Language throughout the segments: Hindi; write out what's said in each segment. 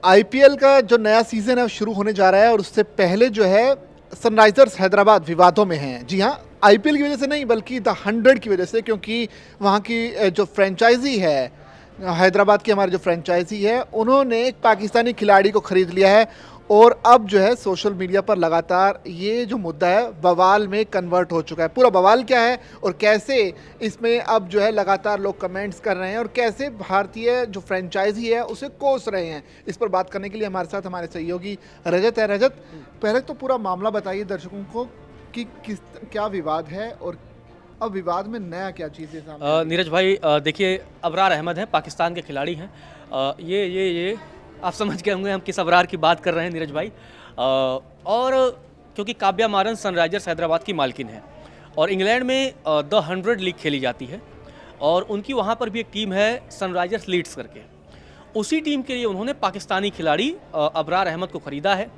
आईपीएल का जो नया सीजन है वो शुरू होने जा रहा है और उससे पहले जो है सनराइजर्स हैदराबाद विवादों में हैं। जी हाँ, आईपीएल की वजह से नहीं बल्कि द 100 की वजह से, क्योंकि वहाँ की जो फ्रेंचाइजी है, हैदराबाद की हमारी जो फ्रेंचाइजी है, उन्होंने एक पाकिस्तानी खिलाड़ी को खरीद लिया है। और अब जो है सोशल मीडिया पर लगातार ये जो मुद्दा है बवाल में कन्वर्ट हो चुका है। पूरा बवाल क्या है और कैसे इसमें अब जो है लगातार लोग कमेंट्स कर रहे हैं और कैसे भारतीय जो फ्रेंचाइजी है उसे कोस रहे हैं, इस पर बात करने के लिए हमारे साथ हमारे सहयोगी रजत है। रजत, पहले तो पूरा मामला बताइए दर्शकों को कि क्या विवाद है और अब विवाद में नया क्या चीज़ है सामने आई है? नीरज भाई, देखिए, अबरार अहमद हैं, पाकिस्तान के खिलाड़ी हैं। ये आप समझ गए होंगे हम किस अबरार की बात कर रहे हैं, नीरज भाई। और क्योंकि काव्या मारन सनराइजर्स हैदराबाद की मालकिन है और इंग्लैंड में द 100 लीग खेली जाती है और उनकी वहाँ पर भी एक टीम है सनराइजर्स लीड्स करके। उसी टीम के लिए उन्होंने पाकिस्तानी खिलाड़ी अबरार अहमद को खरीदा है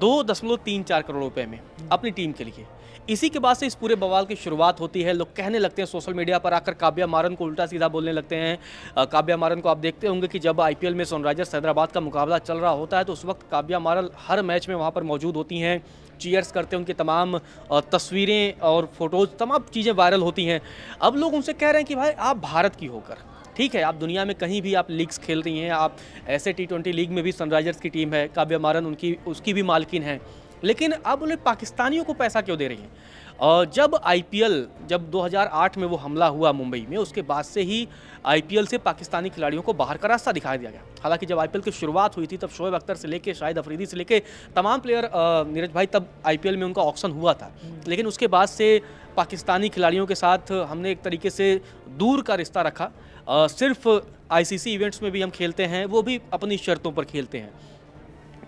2.34 करोड़ रुपए में अपनी टीम के लिए। इसी के बाद से इस पूरे बवाल की शुरुआत होती है। लोग कहने लगते हैं सोशल मीडिया पर आकर, काव्या मारन को उल्टा सीधा बोलने लगते हैं। काव्या मारन को आप देखते होंगे कि जब आईपीएल में सनराइजर्स हैदराबाद का मुकाबला चल रहा होता है तो उस वक्त काव्या मारन हर मैच में वहाँ पर मौजूद होती हैं, चीयर्स करते हैं, उनकी तमाम तस्वीरें और फोटोज़, तमाम चीज़ें वायरल होती हैं। अब लोग उनसे कह रहे हैं कि भाई आप भारत की होकर, ठीक है, आप दुनिया में कहीं भी आप लीग्स खेल रही हैं, आप ऐसे T20 लीग में भी सनराइजर्स की टीम है, काव्या मारन उसकी भी मालकिन है, लेकिन अब उन्हें पाकिस्तानियों को पैसा क्यों दे रही हैं? जब आईपीएल, जब 2008 में वो हमला हुआ मुंबई में, उसके बाद से ही आईपीएल से पाकिस्तानी खिलाड़ियों को बाहर का रास्ता दिखाई दिया गया। हालांकि जब आईपीएल की शुरुआत हुई थी तब शोएब अख्तर से लेके शाहिद अफरीदी से लेके तमाम प्लेयर, नीरज भाई, तब आईपीएल में उनका ऑक्शन हुआ था। लेकिन उसके बाद से पाकिस्तानी खिलाड़ियों के साथ हमने एक तरीके से दूर का रिश्ता रखा। सिर्फ आईसीसी इवेंट्स में भी हम खेलते हैं, वो भी अपनी शर्तों पर खेलते हैं।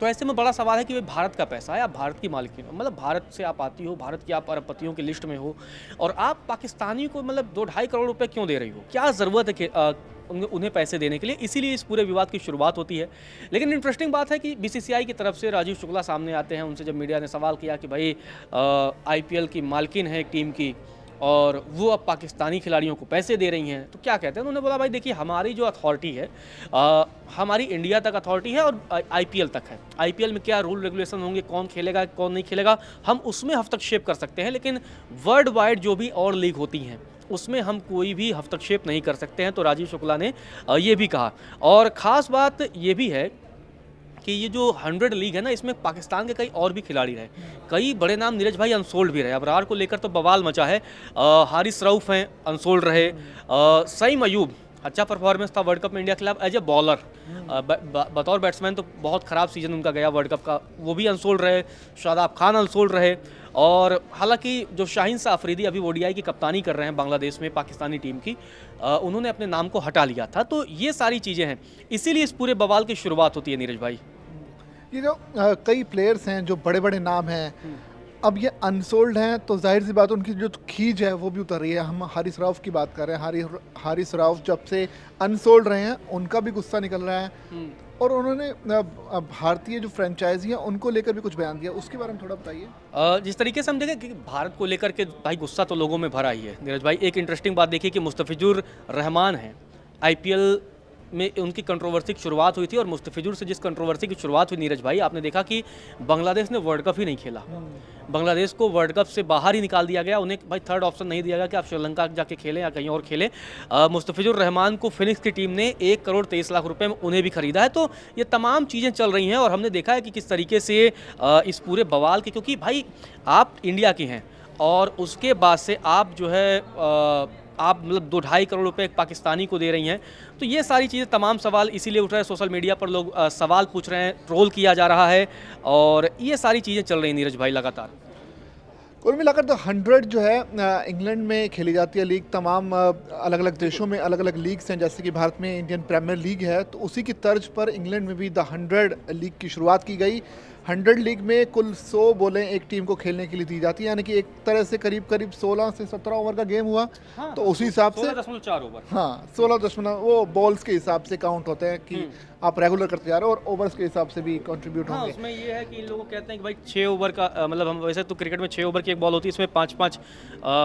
तो ऐसे में बड़ा सवाल है कि भाई भारत का पैसा है, आप भारत की मालिकिन हो, मतलब भारत से आप आती हो, भारत की आप अरबपतियों की लिस्ट में हो और आप पाकिस्तानी को मतलब 2-2.5 करोड़ रुपए क्यों दे रही हो? क्या ज़रूरत है कि उन्हें पैसे देने के लिए? इसीलिए इस पूरे विवाद की शुरुआत होती है। लेकिन इंटरेस्टिंग बात है कि बीसीसीआई की तरफ से राजीव शुक्ला सामने आते हैं। उनसे जब मीडिया ने सवाल किया कि भाई आईपीएल की मालकिन है एक टीम की और वो अब पाकिस्तानी खिलाड़ियों को पैसे दे रही हैं, तो क्या कहते हैं? उन्होंने बोला, भाई देखिए, हमारी जो अथॉरिटी है, हमारी इंडिया तक अथॉरिटी है और आईपीएल तक है। आईपीएल में क्या रूल रेगुलेशन होंगे, कौन खेलेगा कौन नहीं खेलेगा, हम उसमें हस्तक्षेप कर सकते हैं, लेकिन वर्ल्ड वाइड जो भी और लीग होती हैं उसमें हम कोई भी हस्तक्षेप नहीं कर सकते हैं। तो राजीव शुक्ला ने ये भी कहा। और ख़ास बात ये भी है कि ये जो 100 लीग है ना, इसमें पाकिस्तान के कई और भी खिलाड़ी रहे, कई बड़े नाम, नीरज भाई, अनसोल्ड भी रहे। अबरार को लेकर तो बवाल मचा है। हारिस रऊफ हैं, अनसोल्ड रहे। सईम अयूब, अच्छा परफॉर्मेंस था वर्ल्ड कप में इंडिया के खिलाफ एज ए बॉलर। बतौर बैट्समैन तो बहुत ख़राब सीजन उनका गया वर्ल्ड कप का, वो भी अनसोल्ड रहे। शादाब खान अनसोल्ड रहे। और हालांकि जो शाहीन शाह अफरीदी अभी ओडीआई की कप्तानी कर रहे हैं बांग्लादेश में पाकिस्तानी टीम की, उन्होंने अपने नाम को हटा लिया था। तो ये सारी चीज़ें हैं, इसीलिए इस पूरे बवाल की शुरुआत होती है, नीरज भाई। ये जो कई प्लेयर्स हैं जो बड़े बड़े नाम हैं, अब ये अनसोल्ड हैं तो जाहिर सी बात उनकी जो खींच है वो भी उतर रही है। हम हारिस रऊफ की बात कर रहे हैं। हारिस रऊफ जब से अनसोल्ड रहे हैं उनका भी गुस्सा निकल रहा है और उन्होंने भारतीय जो फ्रेंचाइजी है उनको लेकर भी कुछ बयान दिया, उसके बारे में थोड़ा बताइए। जिस तरीके से हम देखें कि भारत को लेकर के भाई गुस्सा तो लोगों में भरा ही है, नीरज भाई। एक इंटरेस्टिंग बात देखिए कि मुस्तफिजुर रहमान हैं, आईपीएल में उनकी कंट्रोवर्सी की शुरुआत हुई थी और मुस्तफिजुर से जिस कंट्रोवर्सी की शुरुआत हुई, नीरज भाई, आपने देखा कि बांग्लादेश ने वर्ल्ड कप ही नहीं खेला। बांग्लादेश को वर्ल्ड कप से बाहर ही निकाल दिया गया। उन्हें भाई थर्ड ऑप्शन नहीं दिया गया कि आप श्रीलंका जाके खेलें या कहीं और खेलें। मुस्तफिजुर रहमान को फिनिक्स की टीम ने 1 करोड़ 23 लाख रुपए में उन्हें भी खरीदा है। तो ये तमाम चीज़ें चल रही हैं और हमने देखा है कि किस तरीके से इस पूरे बवाल के, क्योंकि भाई आप इंडिया के हैं और उसके बाद से आप जो है आप मतलब 2-2.5 करोड़ रुपए एक पाकिस्तानी को दे रही हैं। तो ये सारी चीज़ें, तमाम सवाल इसीलिए उठ रहे हैं सोशल मीडिया पर, लोग सवाल पूछ रहे हैं, ट्रोल किया जा रहा है और ये सारी चीज़ें चल रही हैं, नीरज भाई, लगातार। कुल मिलाकर तो 100 जो है इंग्लैंड में खेली जाती है लीग। तमाम अलग अलग देशों में अलग अलग लीग्स हैं, जैसे कि भारत में इंडियन प्रीमियर लीग है, तो उसी की तर्ज पर इंग्लैंड में भी द 100 लीग की शुरुआत की गई। 100 लीग में कुल 100 बॉलें एक टीम को खेलने के लिए दी जाती है, यानी कि एक तरह से करीब करीब 16 से 17 ओवर का गेम हुआ। हाँ, तो उसी हिसाब से 16.4 ओवर। हाँ 16 वो बॉल्स के हिसाब से काउंट होते हैं कि आप रेगुलर करते जा रहे हो, और ओवर्स के हिसाब से भी कंट्रीब्यूट हाँ, होंगे। उसमें ये है कि इन लोगों कहते हैं कि भाई 6 ओवर का मतलब हम वैसे तो क्रिकेट में 6 ओवर की एक बॉल होती है, इसमें 5-5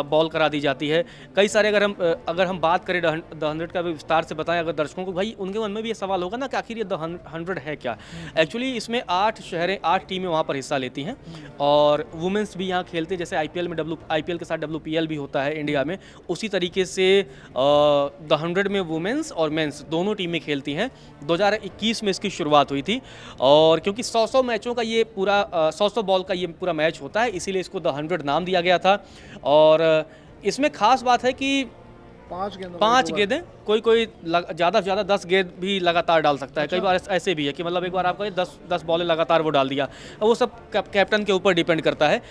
बॉल करा दी जाती है। कई सारे अगर हम बात करें द 100 का भी विस्तार से बताएं अगर दर्शकों को, भाई उनके मन में भी ये सवाल होगा ना कि आखिर ये द 100 है क्या। एक्चुअली इसमें 8 शहरें 8 टीमें वहाँ पर हिस्सा लेती हैं, और वुमेंस भी यहाँ खेलते हैं। जैसे आईपीएल के साथ WPL भी होता है इंडिया में, उसी तरीके से द 100 में वुमेंस और मेंस दोनों टीमें खेलती हैं। 2021 में इसकी शुरुआत हुई थी, और क्योंकि 100 मैचों का ये पूरा 100 बॉल का ये पूरा मैच होता है, इसीलिए इसको द 100 नाम दिया गया था। और इसमें खास बात है कि 5 गेंदें, कोई ज़्यादा से ज़्यादा 10 गेंद भी लगातार डाल सकता है। कई बार ऐसे भी है कि मतलब एक बार आपका 10 बॉलें लगातार वो डाल दिया, वो सब कैप्टन के ऊपर डिपेंड करता है।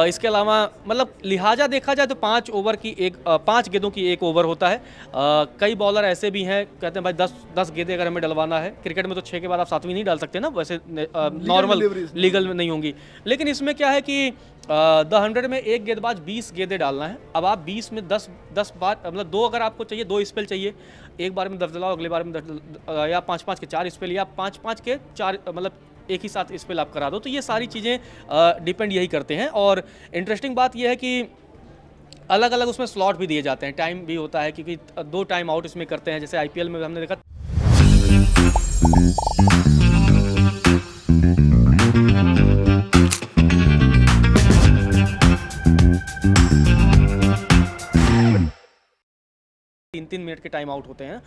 इसके अलावा मतलब लिहाजा देखा जाए तो 5 गेंदों की एक ओवर होता है। कई बॉलर ऐसे भी हैं कहते हैं भाई 10 गेंदें अगर हमें डलवाना है, क्रिकेट में तो 6 के बाद आप 7वीं नहीं डाल सकते ना, वैसे नॉर्मल लीगल में नहीं होंगी। लेकिन इसमें क्या है कि द 100 में एक गेंदबाज 20 गेंदें डालना है। अब आप 20 में 10 बार मतलब 2 अगर आपको चाहिए, 2 स्पेल चाहिए, एक बार में 10 डलाओ, अगले बार में 10 या 5-5 के 4 स्पेल, या 5-5 के 4 मतलब एक ही साथ स्पेल आप करा दो। तो ये सारी चीज़ें डिपेंड यही करते हैं। और इंटरेस्टिंग बात यह है कि अलग अलग उसमें स्लॉट भी दिए जाते हैं, टाइम भी होता है, क्योंकि 2 टाइम आउट इसमें करते हैं। जैसे IPL में हमने देखा तीन मिनट के टाइम आउट होते हैं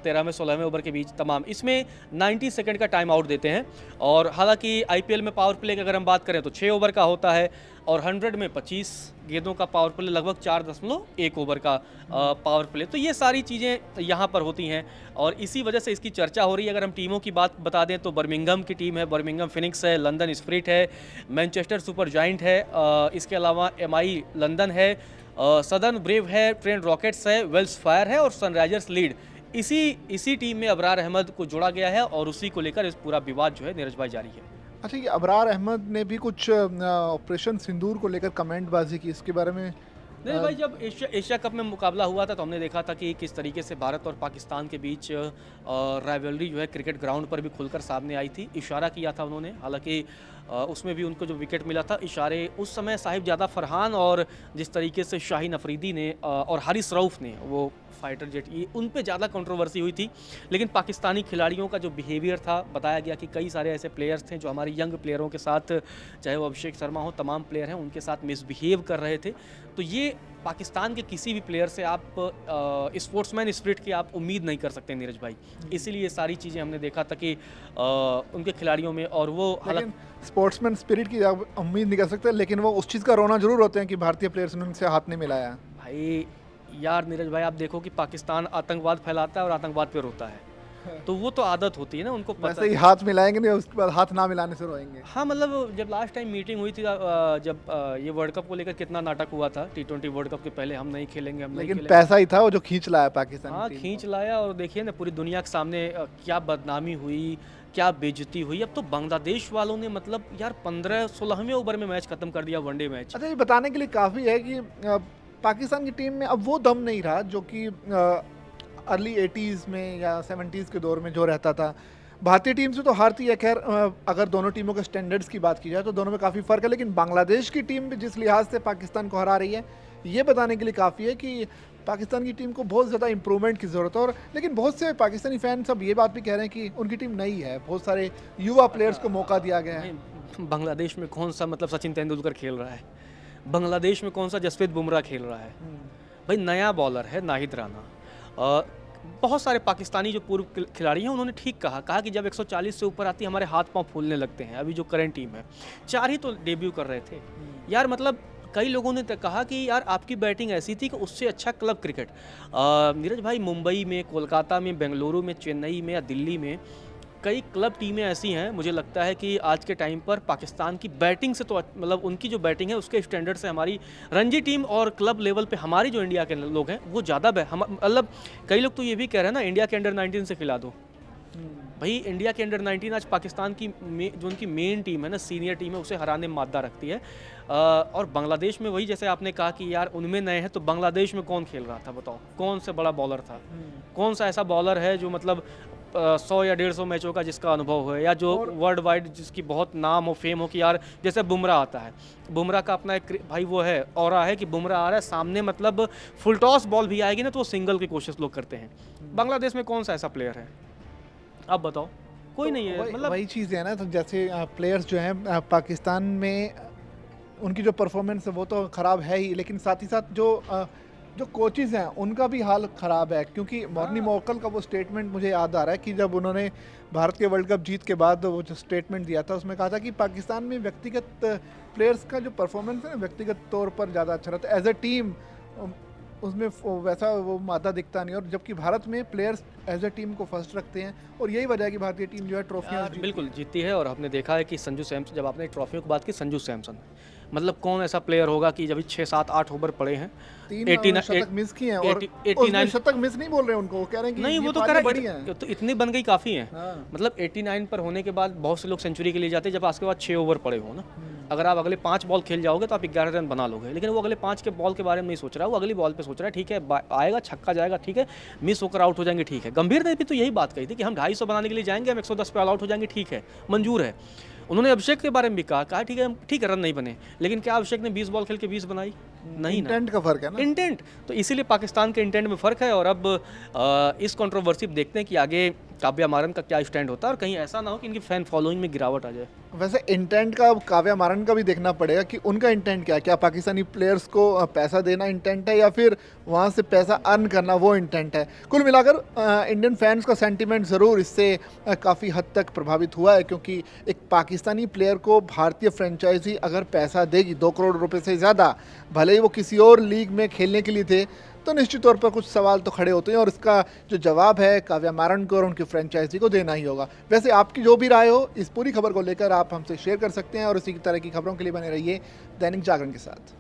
13वें 16वें ओवर के बीच तमाम। इसमें 90 सेकंड का टाइम आउट देते हैं। और हालांकि IPL में पावर प्ले की अगर हम बात करें तो 6 ओवर का होता है, और 100 में 25 गेंदों का पावर प्ले, लगभग 4.1 ओवर का पावर प्ले। तो ये सारी चीज़ें यहाँ पर होती हैं, और इसी वजह से इसकी चर्चा हो रही है। अगर हम टीमों की बात बता दें तो बर्मिंघम की टीम है, बर्मिंघम फिनिक्स है, लंदन स्पिरिट है, मैनचेस्टर सुपर जायंट है, इसके अलावा MI लंदन है, सदर्न ब्रेव है, ट्रेंट रॉकेट्स है, वेल्स फायर है, और सनराइजर्स लीड। इसी टीम में अबरार अहमद को जोड़ा गया है, और उसी को लेकर इस पूरा विवाद जो है नीरज भाई जारी है। अच्छा, ये अबरार अहमद ने भी कुछ ऑपरेशन सिंदूर को लेकर कमेंटबाजी की, इसके बारे में? नहीं भाई, जब एशिया कप में मुकाबला हुआ था तो हमने देखा था कि किस तरीके से भारत और पाकिस्तान के बीच राइवलरी जो है क्रिकेट ग्राउंड पर भी खुलकर सामने आई थी। इशारा किया था उन्होंने, हालांकि उसमें भी उनको जो विकेट मिला था, इशारे उस समय साहिबजादा फरहान और जिस तरीके से शाहीन अफरीदी ने और हारिस रऊफ़ ने वो फाइटर जेट, ये उन पे ज़्यादा कंट्रोवर्सी हुई थी। लेकिन पाकिस्तानी खिलाड़ियों का जो बिहेवियर था, बताया गया कि कई सारे ऐसे प्लेयर्स थे जो हमारे यंग प्लेयरों के साथ, चाहे वो अभिषेक शर्मा हो, तमाम प्लेयर हैं, उनके साथ मिसबिहेव कर रहे थे। तो ये पाकिस्तान के किसी भी प्लेयर से आप स्पोर्ट्समैन स्पिरिट की आप उम्मीद नहीं कर सकते नीरज भाई। इसीलिए ये सारी चीज़ें हमने देखा था कि उनके खिलाड़ियों में, और वो स्पोर्ट्समैन स्पिरिट की आप उम्मीद नहीं कर सकते, लेकिन वो उस चीज़ का रोना जरूर होते हैं कि भारतीय प्लेयर्स ने उनसे हाथ नहीं मिलाया। भाई यार नीरज भाई, आप देखो कि पाकिस्तान आतंकवाद फैलाता है और आतंकवाद पे रोता है, तो वो तो आदत होती है ना, उनको पता वैसे ही हाथ मिलाएंगे नहीं, उसके बाद हाथ ना मिलाने से रोएंगे। हाँ, मतलब जब लास्ट टाइम मीटिंग हुई थी, जब ये वर्ल्ड कप को लेकर कितना नाटक हुआ था, T20 वर्ल्ड कप के पहले हम नहीं खेलेंगे, हम नहीं लेकिन खेलेंगे। पैसा ही था वो जो खींच लाया पाकिस्तान। हाँ, खींच लाया, और देखिए ना पूरी दुनिया के सामने क्या बदनामी हुई, क्या बेइज्जती हुई। अब तो बांग्लादेश वालों ने मतलब यार 15-16वें ओवर में मैच खत्म कर दिया, वनडे मैच। अच्छा, ये बताने के लिए काफ़ी है कि पाकिस्तान की टीम में अब वो दम नहीं रहा जो कि अर्ली 80s में या 70s के दौर में जो रहता था। भारतीय टीम से तो हारती है, खैर अगर दोनों टीमों के स्टैंडर्ड्स की बात की जाए तो दोनों में काफ़ी फ़र्क है, लेकिन बांग्लादेश की टीम भी जिस लिहाज से पाकिस्तान को हरा रही है, ये बताने के लिए काफ़ी है कि पाकिस्तान की टीम को बहुत ज़्यादा इंप्रूवमेंट की ज़रूरत है। और लेकिन बहुत से पाकिस्तानी फैंस अब ये बात भी कह रहे हैं कि उनकी टीम नई है, बहुत सारे युवा प्लेयर्स को मौका दिया गया है। बांग्लादेश में कौन सा मतलब सचिन तेंदुलकर खेल रहा है, बांग्लादेश में कौन सा जसप्रीत बुमराह खेल रहा है भाई, नया बॉलर है नाहिद राना। बहुत सारे पाकिस्तानी जो पूर्व खिलाड़ी हैं उन्होंने ठीक कहा कि जब 140 से ऊपर आती है हमारे हाथ पांव फूलने लगते हैं। अभी जो करंट टीम है 4 ही तो डेब्यू कर रहे थे यार, मतलब कई लोगों ने तो कहा कि यार आपकी बैटिंग ऐसी थी कि उससे अच्छा क्लब क्रिकेट नीरज भाई मुंबई में, कोलकाता में, बेंगलुरु में, चेन्नई में या दिल्ली में कई क्लब टीमें ऐसी हैं, मुझे लगता है कि आज के टाइम पर पाकिस्तान की बैटिंग से तो मतलब उनकी जो बैटिंग है उसके स्टैंडर्ड से हमारी रणजी टीम और क्लब लेवल पे हमारी जो इंडिया के लोग हैं वो ज़्यादा मतलब कई लोग तो ये भी कह रहे हैं ना, इंडिया के अंडर 19 से खिला दो। भाई इंडिया के अंडर 19 आज पाकिस्तान की जो उनकी मेन टीम है ना, सीनियर टीम है, उसे हराने में मादा रखती है। और बांग्लादेश में वही, जैसे आपने कहा कि यार उनमें नए हैं, तो बांग्लादेश में कौन खेल रहा था बताओ, कौन से बड़ा बॉलर था, कौन सा ऐसा बॉलर है जो मतलब 100 या 150 मैचों का जिसका अनुभव है, या जो वर्ल्ड वाइड जिसकी बहुत नाम हो, फेम हो, कि यार जैसे बुमराह आता है, बुमराह का अपना एक भाई वो है, ऑरा है कि बुमराह आ रहा है सामने, मतलब फुल टॉस बॉल भी आएगी ना तो वो सिंगल की कोशिश लोग करते हैं। बांग्लादेश में कौन सा ऐसा प्लेयर है, आप बताओ, कोई नहीं है। मतलब वही चीज़ है ना, तो जैसे प्लेयर्स जो हैं पाकिस्तान में उनकी जो परफॉर्मेंस है वो तो ख़राब है ही, लेकिन साथ ही साथ जो कोचेज़ हैं उनका भी हाल ख़राब है, क्योंकि मॉर्नी मोकल का वो स्टेटमेंट मुझे याद आ रहा है कि जब उन्होंने भारत के वर्ल्ड कप जीत के बाद वो जो स्टेटमेंट दिया था उसमें कहा था कि पाकिस्तान में व्यक्तिगत प्लेयर्स का जो परफॉर्मेंस है ना व्यक्तिगत तौर पर ज़्यादा अच्छा रहता है, एज ए टीम उसमें वैसा वो मादा दिखता नहीं, और जबकि भारत में प्लेयर्स एज ए टीम को फर्स्ट रखते हैं, और यही वजह है कि भारतीय टीम जो है ट्रॉफियाँ बिल्कुल जीतती है। और आपने देखा है कि संजू सैमसन, जब आपने ट्रॉफियों की बात की, संजू सैमसन मतलब कौन ऐसा प्लेयर होगा कि जब 6-7-8 ओवर पड़े हैं, 3 शतक मिस किए हैं, और उसमें शतक मिस नहीं बोल रहे हैं उनको, वो कह रहे हैं कि नहीं, वो तो कह रहे हैं तो इतनी बन गई काफ़ी है। मतलब 89 पर होने के बाद बहुत से लोग सेंचुरी के लिए जाते हैं जब आपके बाद 6 ओवर पड़े हो ना। अगर आप अगले 5 बॉल खेल जाओगे तो आप 11 रन बना लोगे, लेकिन वो अगले 5 के बॉल के बारे में नहीं सोच रहा, वो अगली बॉल पे सोच रहा है, ठीक है आएगा छक्का जाएगा, ठीक है मिस होकर आउट हो जाएंगे, ठीक है। गंभीर ने भी तो यही बात कही थी कि हम 250 बनाने के लिए जाएंगे, हम 110 पे ऑल आउट हो जाएंगे, ठीक है मंजूर है। उन्होंने अभिषेक के बारे में भी कहा ठीक है रन नहीं बने, लेकिन क्या अभिषेक ने 20 बॉल खेल के 20 बनाई? नहीं ना, इंटेंट का फर्क है ना, इंटेंट। तो इसीलिए पाकिस्तान के इंटेंट में फ़र्क है। और अब इस कंट्रोवर्सी देखते हैं कि आगे काव्या मारन का क्या स्टैंड होता है, और कहीं ऐसा ना हो कि इनकी फैन फॉलोइंग में गिरावट आ जाए। वैसे इंटेंट का अब काव्या मारन का भी देखना पड़ेगा कि उनका इंटेंट क्या है, क्या पाकिस्तानी प्लेयर्स को पैसा देना इंटेंट है या फिर वहाँ से पैसा अर्न करना वो इंटेंट है। कुल मिलाकर इंडियन फैंस का सेंटीमेंट ज़रूर इससे काफ़ी हद तक प्रभावित हुआ है, क्योंकि एक पाकिस्तानी प्लेयर को भारतीय फ्रेंचाइजी अगर पैसा देगी 2 करोड़ रुपए से ज़्यादा, भले ही वो किसी और लीग में खेलने के लिए थे, तो निश्चित तौर पर कुछ सवाल तो खड़े होते हैं, और इसका जो जवाब है काव्या मारन को और उनकी फ्रेंचाइजी को देना ही होगा। वैसे आपकी जो भी राय हो इस पूरी खबर को लेकर आप हमसे शेयर कर सकते हैं, और इसी तरह की खबरों के लिए बने रहिए दैनिक जागरण के साथ।